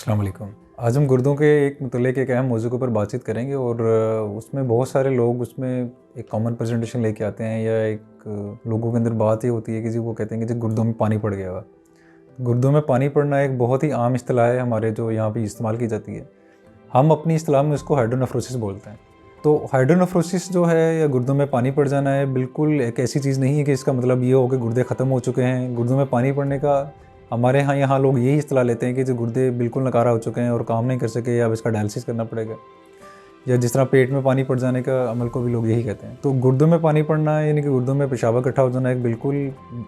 अस्सलाम वालेकुम। आज हम गुर्दों के एक मुतल्लिक़ एक अहम मौज़ू के ऊपर बातचीत करेंगे और उसमें बहुत सारे लोग उसमें एक कॉमन प्रेजेंटेशन लेके आते हैं या एक लोगों के अंदर बात ये होती है कि जी वो कहते हैं कि जी गुर्दों में पानी पड़ गया हुआ। गुर्दों में पानी पड़ना एक बहुत ही आम इस्तिलाह है हमारे जो यहाँ पे इस्तेमाल की जाती है। हम अपनी इस्तिलाह में उसको हाइड्रोनेफ्रोसिस बोलते हैं। तो हाइड्रोनेफ्रोसिस जो है या गुर्दों में पानी पड़ जाना है बिल्कुल एक ऐसी चीज़ नहीं है कि इसका मतलब ये हो कि गुर्दे ख़त्म हो चुके हैं। गुर्दों में पानी पड़ने का हमारे यहाँ लोग यही इस्तिलाह लेते हैं कि जो गुर्दे बिल्कुल नकारा हो चुके हैं और काम नहीं कर सके या अब इसका डायलिसिस करना पड़ेगा, या जिस तरह पेट में पानी पड़ जाने का अमल को भी लोग यही कहते हैं। तो गुर्दों में पानी पड़ना यानी कि गुर्दों में पेशाब इकट्ठा हो जाना एक बिल्कुल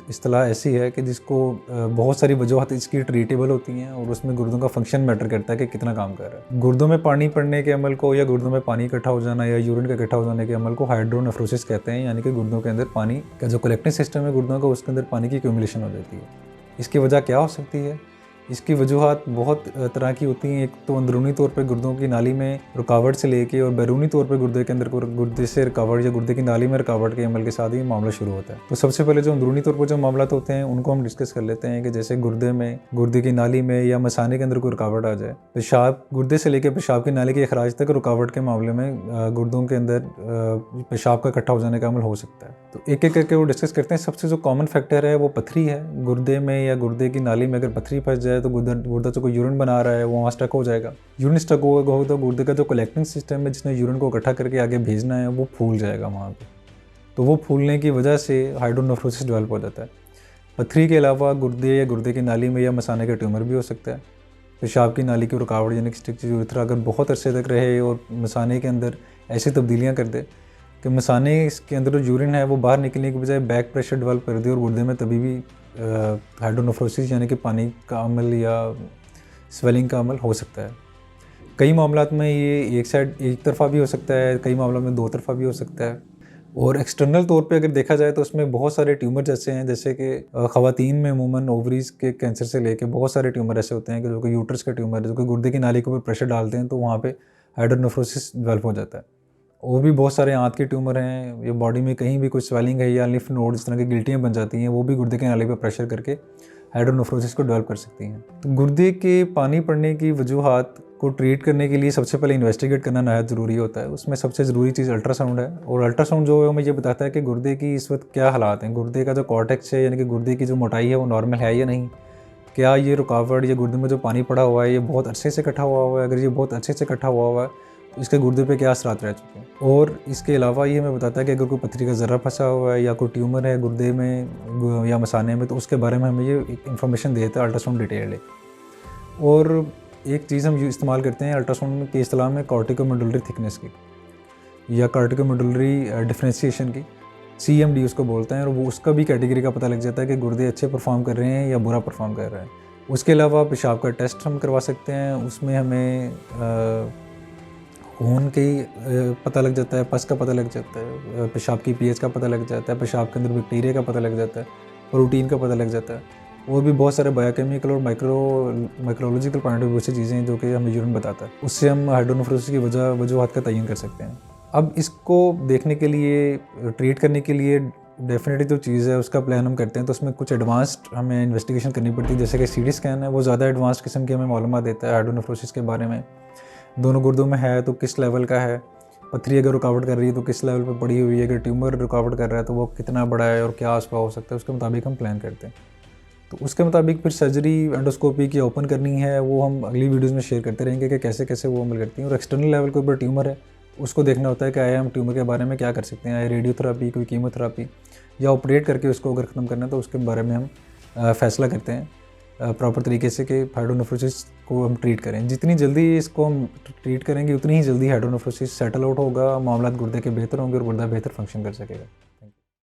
इस्तिलाह ऐसी है कि जिसको बहुत सारी वजूहत इसकी ट्रीटेबल होती हैं और उसमें गुर्दों का फंक्शन मैटर करता है कि कितना काम कर रहा है। गुर्दों में पानी पड़ने के अमल को या गुर्दों में पानी इकट्ठा हो जाना या यूरिन का इकट्ठा हो जाने के अमल को हाइड्रोनेफ्रोसिस कहते हैं, यानी कि गुर्दों के अंदर पानी का जो कलेक्टिंग सिस्टम है गुर्दों का उसके अंदर पानी की एक्यूमुलेशन हो जाती है। इसकी वजह क्या हो सकती है? इसकी वजूहात बहुत तरह की होती हैं। एक तो अंदरूनी तौर पे गुर्दों की नाली में रुकावट से लेके और बैरूनी तौर पे गुर्दे के अंदर गुर्दे से रुकावट या गुर्दे की नाली में रुकावट के अमल के साथ ही मामला शुरू होता है। तो सबसे पहले जो अंदरूनी तौर पर जो मामला होते हैं उनको हम डिस्कस कर लेते हैं कि जैसे गुर्दे में, गुर्दे की नाली में या मसाने के अंदर कोई रुकावट आ जाए। पेशाब गुर्दे से लेकर पेशाब की नाली के अखराज तक रुकावट के मामले में गुर्दों के अंदर पेशाब का इकट्ठा हो जाने का अमल हो सकता है। तो एक एक करके वो डिस्कस करते हैं। सबसे जो कॉमन फैक्टर है वो पथरी है। गुर्दे में या गुर्दे की नाली में अगर पथरी फंस जाए तो गुर्दा जो कोई यूरिन बना रहा है वो वहाँ स्टक हो जाएगा। यूरिन स्टक होगा तो गुर्दे का जो कलेक्टिंग सिस्टम है जिसने यूरिन को इकट्ठा करके आगे भेजना है वो फूल जाएगा वहाँ पे। तो वो फूलने की वजह से हाइड्रोनेफ्रोसिस डेवलप हो जाता है। पथरी के अलावा गुर्दे या गुर्दे की नाली में या मसाने का ट्यूमर भी हो सकता है। पेशाब की नाली की रुकावट यानी कि स्टिक्स यूरेथ्रा अगर बहुत अरसे तक रहे और मसाने के अंदर ऐसी तब्दीलियाँ कर दे कि मसाने के अंदर जो यूरिन है वो बाहर निकलने के बजाय बैक प्रेशर डेवलप कर दे और गुर्दे में तभी भी हाइड्रोनेफ्रोसिस यानी कि पानी का अमल या स्वेलिंग का अमल हो सकता है। कई मामलात में ये एक तरफा भी हो सकता है, कई मामलों में दो तरफा भी हो सकता है। और एक्सटर्नल तौर पे अगर देखा जाए तो उसमें बहुत सारे ट्यूमर जैसे हैं, जैसे कि ख़वातीन में अमूमन ओवरीज़ के कैंसर से लेके बहुत सारे ट्यूमर ऐसे होते हैं कि जो कि यूट्रस का ट्यूमर है, जो कि गुर्दे की नाली के ऊपर प्रेशर डालते हैं तो वहाँ पे हाइड्रोनेफ्रोसिस डेवलप हो जाता है। और भी बहुत सारे आंत के ट्यूमर हैं या बॉडी में कहीं भी कुछ स्वेलिंग है या लिम्फ नोड इस तरह की गिल्टियाँ बन जाती हैं, वो भी गुर्दे की नाली पर प्रेशर करके हाइड्रोनेफ्रोसिस को डेवलप कर सकती हैं। तो गुर्दे के पानी पड़ने की वजूहात को ट्रीट करने के लिए सबसे पहले इन्वेस्टिगेट करना नहायत ज़रूरी होता है। उसमें सबसे ज़रूरी चीज़ अल्ट्रासाउंड है और अल्ट्रासाउंड जो है हमें ये बताता है कि गुर्दे की इस वक्त क्या हालात हैं। गुर्दे का जो कॉर्टेक्स है यानी कि गुर्दे की जो मोटाई है वो नॉर्मल है या नहीं, क्या ये रुकावट या गुर्दे में जो पानी पड़ा हुआ है ये बहुत अच्छे से इकट्ठा हुआ है। अगर ये बहुत अच्छे से इकट्ठा हुआ है तो इसके गुर्दे पे क्या असरात रह चुके हैं। और इसके अलावा ये हमें बताता है कि अगर कोई पथरी का ज़र्रा फंसा हुआ है या कोई ट्यूमर है गुर्दे में या मसाने में तो उसके बारे में हमें ये इंफॉर्मेशन देता है अल्ट्रासाउंड डिटेल। और एक चीज़ हम इस्तेमाल करते हैं अल्ट्रासाउंड के इस्तेलाह में कॉर्टिकोमेडुलरी थिकनेस की या कॉर्टिकोमेडुलरी डिफरेंशिएशन की, CMD उसको बोलते हैं। और वो उसका भी कैटेगरी का पता लग जाता है कि गुर्दे अच्छे परफॉर्म कर रहे हैं या बुरा परफॉर्म कर रहे हैं। उसके अलावा पेशाब का टेस्ट हम करवा सकते हैं। उसमें हमें खून की पता लग जाता है, पस का पता लग जाता है, पेशाब की pH का पता लग जाता है, पेशाब के अंदर बैक्टीरिया का पता लग जाता है, प्रोटीन का पता लग जाता है। और भी बहुत सारे बायोकेमिकल और माइक्रोलॉजिकल पॉइंट ऑफ व्यू से चीज़ें हैं जो कि हमें यूरिन बताता है। उससे हम हाइड्रोनेफ्रोसिस की वजूहात का तयन कर सकते हैं। अब इसको देखने के लिए, ट्रीट करने के लिए डेफिनेटली जो चीज़ है उसका प्लान हम करते हैं तो उसमें कुछ एडवांस्ड हमें इन्वेस्टिगेशन करनी पड़ती है। जैसे कि CT स्कैन है, वो ज़्यादा एडवांस्ड किस्म की हमें मालूमात देता है हाइड्रोनेफ्रोसिस के बारे में। दोनों गुर्दों में है तो किस लेवल का है, पथरी अगर रुकावट कर रही है तो किस लेवल पर पड़ी हुई है, अगर ट्यूमर रुकावट कर रहा है तो वो कितना बड़ा है और क्या आसपास हो सकता है, उसके मुताबिक हम प्लान करते हैं। तो उसके मुताबिक फिर सर्जरी एंडोस्कोपी की ओपन करनी है वो हम अगली वीडियोज़ में शेयर करते रहेंगे कि कैसे कैसे वो अमल करती हैं। और एक्सटर्नल लेवल के ऊपर ट्यूमर है उसको देखना होता है कि आया हम ट्यूमर के बारे में क्या कर सकते हैं, रेडियोथेरापी, कोई कीमोथेरापी या ऑपरेट करके उसको अगर ख़त्म करना है तो उसके बारे में हम फ़ैसला करते हैं प्रॉपर तरीके से कि हाइड्रोनेफ्रोसिस को हम ट्रीट करें। जितनी जल्दी इसको हम ट्रीट करेंगे उतनी ही जल्दी हाइड्रोनेफ्रोसिस सेटल आउट होगा, मामला गुर्दे के बेहतर होंगे और गुर्दा बेहतर फंक्शन कर सकेगा।